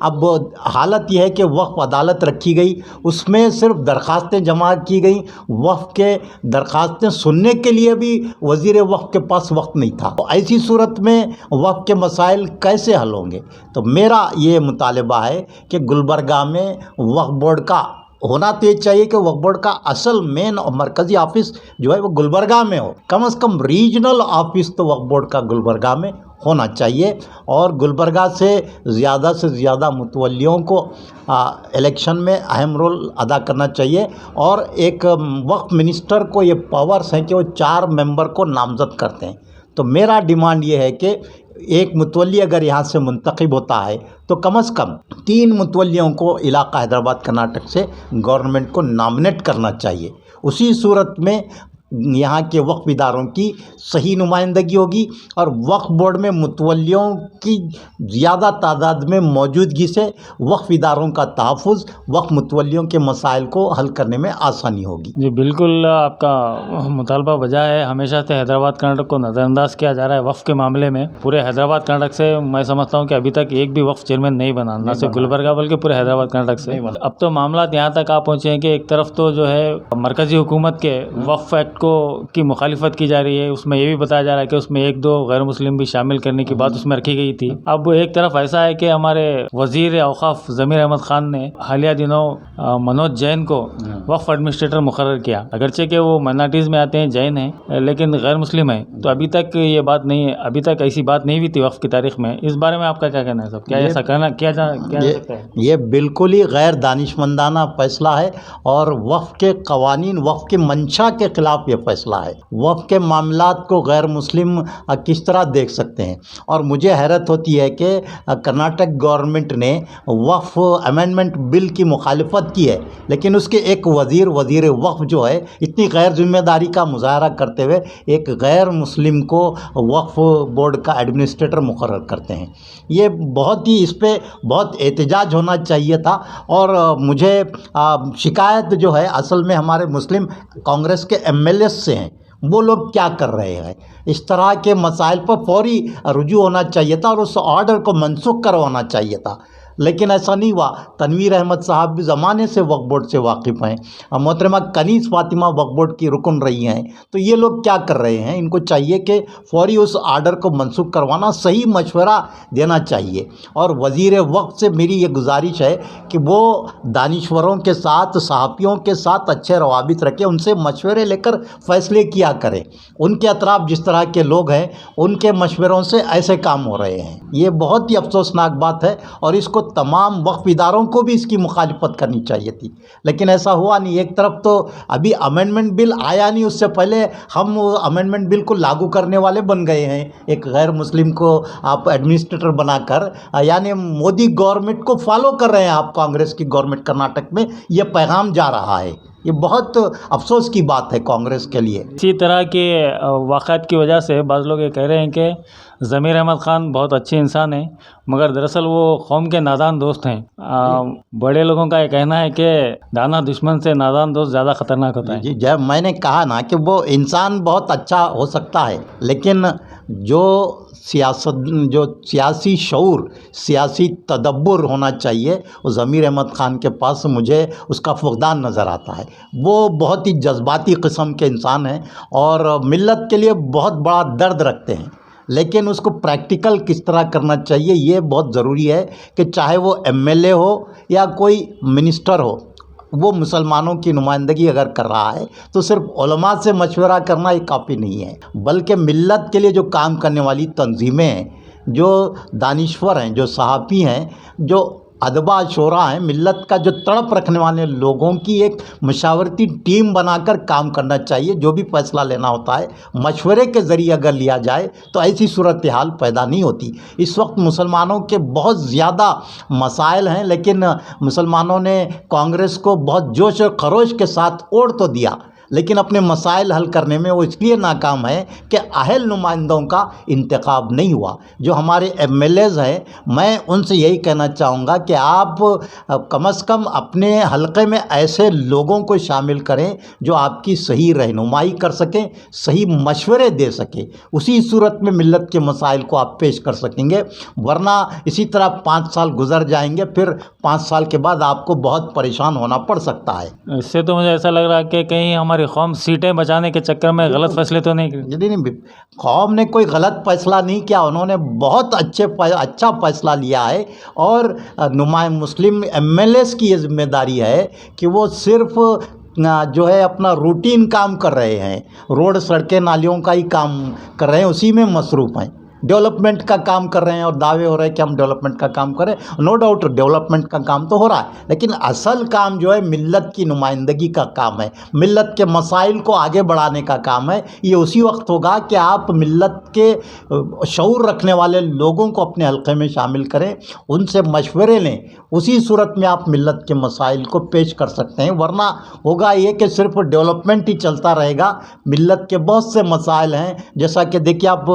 اب حالت یہ ہے کہ وقف عدالت رکھی گئی، اس میں صرف درخواستیں جمع کی گئیں، وقف کے درخواستیں سننے کے لیے بھی وزیر وقف کے پاس وقت نہیں تھا۔ ایسی صورت میں وقف کے مسائل کیسے حل ہوں گے؟ تو میرا یہ مطالبہ ہے کہ گلبرگہ میں وقف بورڈ کا ہونا تو یہ چاہیے کہ وقف بورڈ کا اصل مین اور مرکزی آفس جو ہے وہ گلبرگہ میں ہو، کم از کم ریجنل آفس تو وقف بورڈ کا گلبرگہ میں ہونا چاہیے، اور گلبرگہ سے زیادہ متولیوں کو الیکشن میں اہم رول ادا کرنا چاہیے، اور ایک وقف منسٹر کو یہ پاورز ہیں کہ وہ 4 ممبر کو نامزد کرتے ہیں۔ تو میرا ڈیمانڈ یہ ہے کہ ایک متولی اگر یہاں سے منتخب ہوتا ہے تو کم از کم 3 متولیوں کو علاقہ حیدرآباد کرناٹک سے گورنمنٹ کو نامنیٹ کرنا چاہیے۔ اسی صورت میں یہاں کے وقف اداروں کی صحیح نمائندگی ہوگی، اور وقف بورڈ میں متولیوں کی زیادہ تعداد میں موجودگی سے وقف اداروں کا تحفظ، وقف متولیوں کے مسائل کو حل کرنے میں آسانی ہوگی۔ جی بالکل، آپ کا مطالبہ وجہ ہے۔ ہمیشہ سے حیدرآباد کرناٹک کو نظر انداز کیا جا رہا ہے وقف کے معاملے میں۔ پورے حیدرآباد کرناٹک سے میں سمجھتا ہوں کہ ابھی تک ایک بھی وقف چیئرمین نہیں بنا، نہ صرف گلبرگہ بلکہ پورے حیدرآباد کرناٹک سے۔ اب تو معاملات یہاں تک آ پہنچے ہیں کہ ایک طرف تو جو ہے مرکزی حکومت کے وقف ایکٹ کی مخالفت کی جا رہی ہے، اس میں یہ بھی بتایا جا رہا ہے کہ اس میں 1-2 غیر مسلم بھی شامل کرنے کی بات اس میں رکھی گئی تھی۔ اب ایک طرف ایسا ہے کہ ہمارے وزیر اوقاف ضمیر احمد خان نے حالیہ دنوں منوج جین کو وقف ایڈمنسٹریٹر مقرر کیا، اگرچہ کہ وہ مائنارٹیز میں آتے ہیں، جین ہیں، لیکن غیر مسلم ہیں۔ تو ابھی تک یہ بات نہیں ہے، ابھی تک ایسی بات نہیں ہوئی تھی وقف کی تاریخ میں۔ اس بارے میں آپ کا کیا کہنا ہے صاحب؟ کیا ایسا کرنا کیا جا سکتا ہے؟ یہ بالکل ہی غیر دانشمندانہ فیصلہ ہے، اور وقف کے قوانین، وقف کی منشا کے خلاف یہ فیصلہ ہے۔ وقف کے معاملات کو غیر مسلم کس طرح دیکھ سکتے ہیں؟ اور مجھے حیرت ہوتی ہے کہ کرناٹک گورنمنٹ نے وقف امینڈمنٹ بل کی مخالفت کی ہے، لیکن اس کے ایک وزیر وقف جو ہے اتنی غیر ذمہ داری کا مظاہرہ کرتے ہوئے ایک غیر مسلم کو وقف بورڈ کا ایڈمنسٹریٹر مقرر کرتے ہیں۔ یہ بہت ہی، اس پہ بہت احتجاج ہونا چاہیے تھا، اور مجھے شکایت جو ہے اصل میں ہمارے مسلم کانگریس کے MLA سے ہیں۔ وہ لوگ کیا کر رہے ہیں؟ اس طرح کے مسائل پر فوری رجوع ہونا چاہیے تھا، اور اس آرڈر کو منسوخ کروانا چاہیے تھا، لیکن ایسا نہیں ہوا۔ تنویر احمد صاحب بھی زمانے سے وقف بورڈ سے واقف ہیں، محترمہ کنیز فاطمہ وقف بورڈ کی رکن رہی ہیں، تو یہ لوگ کیا کر رہے ہیں؟ ان کو چاہیے کہ فوری اس آرڈر کو منسوخ کروانا، صحیح مشورہ دینا چاہیے۔ اور وزیر وقف سے میری یہ گزارش ہے کہ وہ دانشوروں کے ساتھ، صحافیوں کے ساتھ اچھے روابط رکھیں، ان سے مشورے لے کر فیصلے کیا کریں۔ ان کے اطراف جس طرح کے لوگ ہیں، ان کے مشوروں سے ایسے کام ہو رہے ہیں۔ یہ بہت ہی افسوسناک بات ہے، اور اس کو تمام وقف اداروں کو بھی اس کی مخالفت کرنی چاہیے تھی، لیکن ایسا ہوا نہیں۔ ایک طرف تو ابھی امینڈمنٹ بل آیا نہیں، اس سے پہلے ہم امینڈمنٹ بل کو لاگو کرنے والے بن گئے ہیں، ایک غیر مسلم کو آپ ایڈمنسٹریٹر بنا کر، یعنی مودی گورنمنٹ کو فالو کر رہے ہیں آپ، کانگریس کی گورنمنٹ کرناٹک میں یہ پیغام جا رہا ہے۔ یہ بہت افسوس کی بات ہے کانگریس کے لیے۔ اسی طرح کے واقعات کی وجہ سے بعض لوگ یہ کہہ رہے ہیں کہ ضمیر احمد خان بہت اچھے انسان ہیں، مگر دراصل وہ قوم کے نادان دوست ہیں۔ بڑے لوگوں کا یہ کہنا ہے کہ دانا دشمن سے نادان دوست زیادہ خطرناک ہوتا ہے۔ جی، جب میں نے کہا نا کہ وہ انسان بہت اچھا ہو سکتا ہے، لیکن جو سیاسی شعور، سیاسی تدبر ہونا چاہیے، وہ ضمیر احمد خان کے پاس مجھے اس کا فقدان نظر آتا ہے۔ وہ بہت ہی جذباتی قسم کے انسان ہیں، اور ملت کے لیے بہت بڑا درد رکھتے ہیں، لیکن اس کو پریکٹیکل کس طرح کرنا چاہیے یہ بہت ضروری ہے کہ چاہے وہ MLA ہو یا کوئی منسٹر ہو، وہ مسلمانوں کی نمائندگی اگر کر رہا ہے تو صرف علماء سے مشورہ کرنا یہ کافی نہیں ہے، بلکہ ملت کے لیے جو کام کرنے والی تنظیمیں ہیں، جو دانشور ہیں، جو صحافی ہیں، جو ادبا شعراء ہیں، ملت کا جو تڑپ رکھنے والے لوگوں کی ایک مشاورتی ٹیم بنا کر کام کرنا چاہیے۔ جو بھی فیصلہ لینا ہوتا ہے مشورے کے ذریعے اگر لیا جائے تو ایسی صورتحال پیدا نہیں ہوتی۔ اس وقت مسلمانوں کے بہت زیادہ مسائل ہیں، لیکن مسلمانوں نے کانگریس کو بہت جوش و خروش کے ساتھ اوڑھ تو دیا، لیکن اپنے مسائل حل کرنے میں وہ اس لیے ناکام ہے کہ اہل نمائندوں کا انتخاب نہیں ہوا. جو ہمارے ایم ایل ایز ہیں، میں ان سے یہی کہنا چاہوں گا کہ آپ کم از کم اپنے حلقے میں ایسے لوگوں کو شامل کریں جو آپ کی صحیح رہنمائی کر سکیں، صحیح مشورے دے سکیں. اسی صورت میں ملت کے مسائل کو آپ پیش کر سکیں گے. ورنہ اسی طرح 5 سال گزر جائیں گے، پھر 5 سال کے بعد آپ کو بہت پریشان ہونا پڑ سکتا ہے. اس سے تو مجھے ایسا لگ رہا ہے کہ کہیں ہماری قوم سیٹیں بچانے کے چکر میں غلط فیصلے تو نہیں کیے. نہیں، قوم نے کوئی غلط فیصلہ نہیں کیا، انہوں نے بہت اچھا فیصلہ لیا ہے. اور مسلم ایم ایل ایز کی یہ ذمہ داری ہے کہ وہ صرف جو ہے اپنا روٹین کام کر رہے ہیں، روڈ سڑکیں نالیوں کا ہی کام کر رہے ہیں، اسی میں مصروف ہیں. ڈیولپمنٹ کا کام کر رہے ہیں اور دعوے ہو رہے ہیں کہ ہم ڈیولپمنٹ کا کام کریں. نو ڈاؤٹ ڈیولپمنٹ کا کام تو ہو رہا ہے، لیکن اصل کام جو ہے ملت کی نمائندگی کا کام ہے، ملت کے مسائل کو آگے بڑھانے کا کام ہے. یہ اسی وقت ہوگا کہ آپ ملت کے شعور رکھنے والے لوگوں کو اپنے حلقے میں شامل کریں، ان سے مشورے لیں. اسی صورت میں آپ ملت کے مسائل کو پیش کر سکتے ہیں. ورنہ ہوگا یہ کہ صرف ڈیولپمنٹ ہی چلتا رہے گا. ملت کے بہت سے مسائل ہیں، جیسا کہ دیکھیے آپ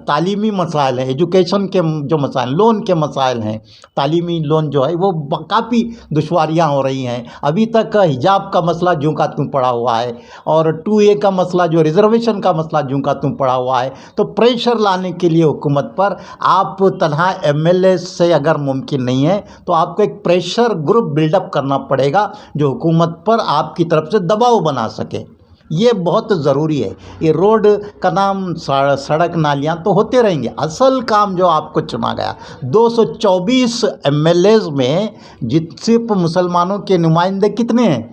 تعلیمی مسائل ہیں، ایجوکیشن کے جو مسائل، لون کے مسائل ہیں، تعلیمی لون جو ہے وہ کافی دشواریاں ہو رہی ہیں. ابھی تک حجاب کا مسئلہ جوں کا توں پڑا ہوا ہے، اور 2A کا مسئلہ جو ریزرویشن کا مسئلہ جوں کا توں پڑا ہوا ہے. تو پریشر لانے کے لیے حکومت پر آپ تنہا ایم ایل اے سے اگر ممکن نہیں ہے تو آپ کو ایک پریشر گروپ بلڈ اپ کرنا پڑے گا جو حکومت پر آپ کی طرف سے دباؤ بنا سکے. یہ بہت ضروری ہے. یہ روڈ کا نام سڑک نالیاں تو ہوتے رہیں گے، اصل کام جو آپ کو چنا گیا 224 ایم ایل ایز میں صرف مسلمانوں کے نمائندے کتنے ہیں؟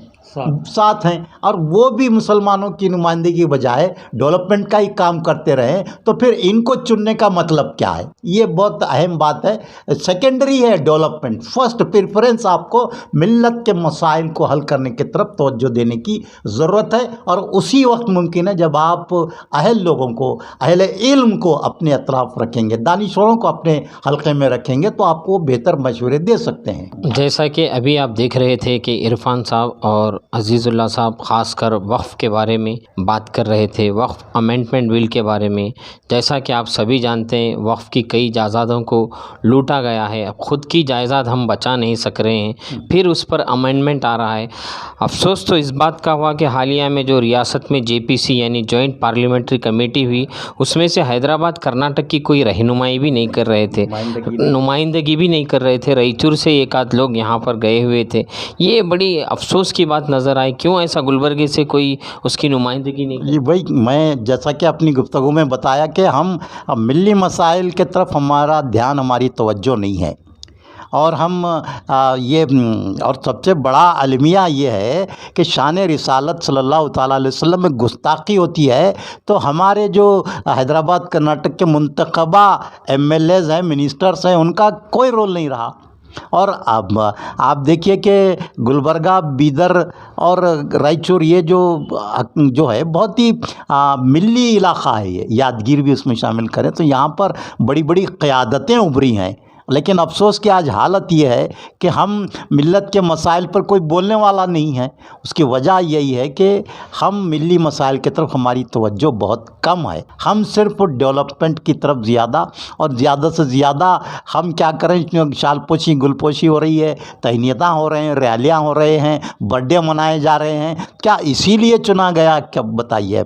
7 ہیں. اور وہ بھی مسلمانوں کی نمائندگی بجائے ڈیولپمنٹ کا ہی کام کرتے رہیں تو پھر ان کو چننے کا مطلب کیا ہے؟ یہ بہت اہم بات ہے. سیکنڈری ہے ڈیولپمنٹ، فرسٹ پریفرنس آپ کو ملت کے مسائل کو حل کرنے کی طرف توجہ دینے کی ضرورت ہے. اور اسی وقت ممکن ہے جب آپ اہل لوگوں کو، اہل علم کو اپنے اطراف رکھیں گے، دانشوروں کو اپنے حلقے میں رکھیں گے تو آپ کو بہتر مشورے دے سکتے ہیں. جیسا کہ ابھی آپ دیکھ رہے تھے کہ عرفان صاحب اور عزیز اللہ صاحب خاص کر وقف کے بارے میں بات کر رہے تھے، وقف امینڈمنٹ بل کے بارے میں. جیسا کہ آپ سبھی جانتے ہیں وقف کی کئی جائیدادوں کو لوٹا گیا ہے. اب خود کی جائیداد ہم بچا نہیں سک رہے ہیں، پھر اس پر امینڈمنٹ آ رہا ہے. افسوس تو اس بات کا ہوا کہ حالیہ میں جو ریاست میں JPC یعنی جوائنٹ پارلیمنٹری کمیٹی ہوئی، اس میں سے حیدرآباد کرناٹک کی کوئی رہنمائی بھی نہیں کر رہے تھے، نمائندگی بھی نہیں کر رہے تھے. رائچور سے ایک آدھ لوگ یہاں پر گئے ہوئے تھے. یہ بڑی افسوس کی بات نظر آئی. کیوں ایسا گلبرگے سے کوئی اس کی نمائندگی نہیں؟ جی بھائی، میں جیسا کہ اپنی گفتگو میں بتایا کہ ہم ملی مسائل کے طرف ہمارا دھیان، ہماری توجہ نہیں ہے. اور ہم اور سب سے بڑا المیہ یہ ہے کہ شان رسالت صلی اللہ تعالیٰ علیہ وسلم میں گستاخی ہوتی ہے تو ہمارے جو حیدرآباد کرناٹک کے منتخبہ ایم ایل ایز ہیں، منسٹرز ہیں، ان کا کوئی رول نہیں رہا. اور اب آپ دیکھیے کہ گلبرگہ، بیدر اور رائچور یہ جو ہے بہت ہی ملی علاقہ ہے. یہ یادگیر بھی اس میں شامل کریں تو یہاں پر بڑی بڑی قیادتیں ابھری ہیں. لیکن افسوس کہ آج حالت یہ ہے کہ ہم ملت کے مسائل پر کوئی بولنے والا نہیں ہے. اس کی وجہ یہی ہے کہ ہم ملی مسائل کی طرف ہماری توجہ بہت کم ہے. ہم صرف ڈیولپمنٹ کی طرف زیادہ اور زیادہ سے زیادہ ہم کیا کریں، شال پوشی گل پوشی ہو رہی ہے، تہنیتاں ہو رہے ہیں، ریلیاں ہو رہے ہیں، برتھ ڈے منائے جا رہے ہیں. کیا اسی لیے چنا گیا؟ کیا بتائیے.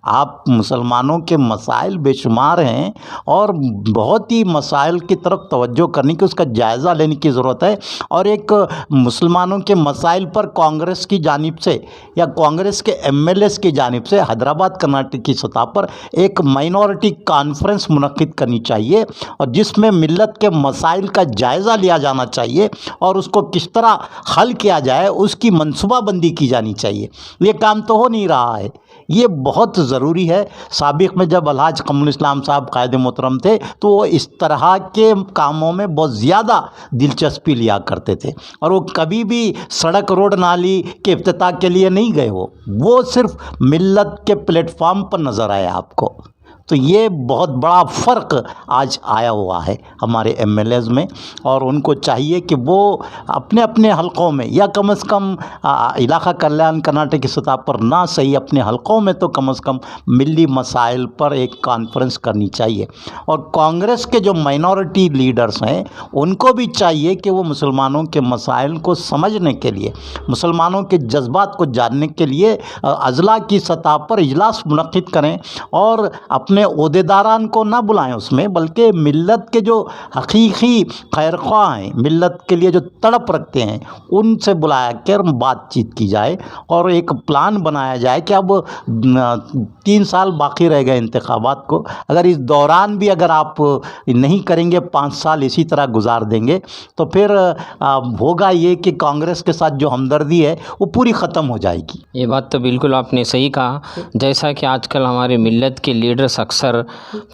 آپ مسلمانوں کے مسائل بے شمار ہیں اور بہت ہی مسائل کی طرف توجہ کرنے کی، اس کا جائزہ لینے کی ضرورت ہے. اور ایک مسلمانوں کے مسائل پر کانگریس کی جانب سے یا کانگریس کے ایم ایل ایز کی جانب سے حیدرآباد کرناٹک کی سطح پر ایک مائنورٹی کانفرنس منعقد کرنی چاہیے، اور جس میں ملت کے مسائل کا جائزہ لیا جانا چاہیے اور اس کو کس طرح حل کیا جائے اس کی منصوبہ بندی کی جانی چاہیے. یہ کام تو ہو نہیں رہا ہے. یہ بہت ضروری ہے. سابق میں جب الحاج قمر الاسلام صاحب قائد محترم تھے تو وہ اس طرح کے کاموں میں بہت زیادہ دلچسپی لیا کرتے تھے، اور وہ کبھی بھی سڑک روڈ نالی کے افتتاح کے لیے نہیں گئے. وہ صرف ملت کے پلیٹ فارم پر نظر آئے آپ کو. تو یہ بہت بڑا فرق آج آیا ہوا ہے ہمارے ایم ایل ایز میں، اور ان کو چاہیے کہ وہ اپنے اپنے حلقوں میں یا کم از کم علاقہ کلیان کرناٹک کی سطح پر نہ صحیح اپنے حلقوں میں تو کم از کم ملی مسائل پر ایک کانفرنس کرنی چاہیے۔ اور کانگریس کے جو مائنورٹی لیڈرز ہیں ان کو بھی چاہیے کہ وہ مسلمانوں کے مسائل کو سمجھنے کے لیے، مسلمانوں کے جذبات کو جاننے کے لیے اضلاع کی سطح پر اجلاس منعقد کریں، اور اپنے عہدیداران کو نہ بلائیں اس میں، بلکہ ملت کے جو حقیقی خیرخواہ ہیں، ملت کے لیے جو تڑپ رکھتے ہیں، ان سے بلایا کر بات چیت کی جائے اور ایک پلان بنایا جائے کہ اب 3 سال باقی رہ گئے انتخابات کو، اگر اس دوران بھی اگر آپ نہیں کریں گے، 5 سال اسی طرح گزار دیں گے تو پھر ہوگا یہ کہ کانگریس کے ساتھ جو ہمدردی ہے وہ پوری ختم ہو جائے گی۔ یہ بات تو بالکل آپ نے صحیح کہا، جیسا کہ آج کل ہمارے ملت کے لیڈرز اکثر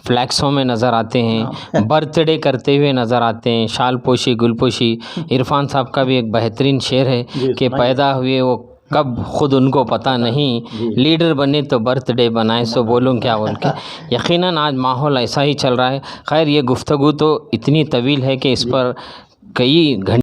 فلیکسوں میں نظر آتے ہیں، برتھ ڈے کرتے ہوئے نظر آتے ہیں، شال پوشی گل پوشی۔ عرفان صاحب کا بھی ایک بہترین شعر ہے کہ پیدا ہوئے وہ کب خود ان کو پتہ نہیں، لیڈر بنے تو برتھ ڈے بنائے سو بولوں کیا بول کے۔ یقیناً آج ماحول ایسا ہی چل رہا ہے۔ خیر، یہ گفتگو تو اتنی طویل ہے کہ اس پر کئی گھنٹے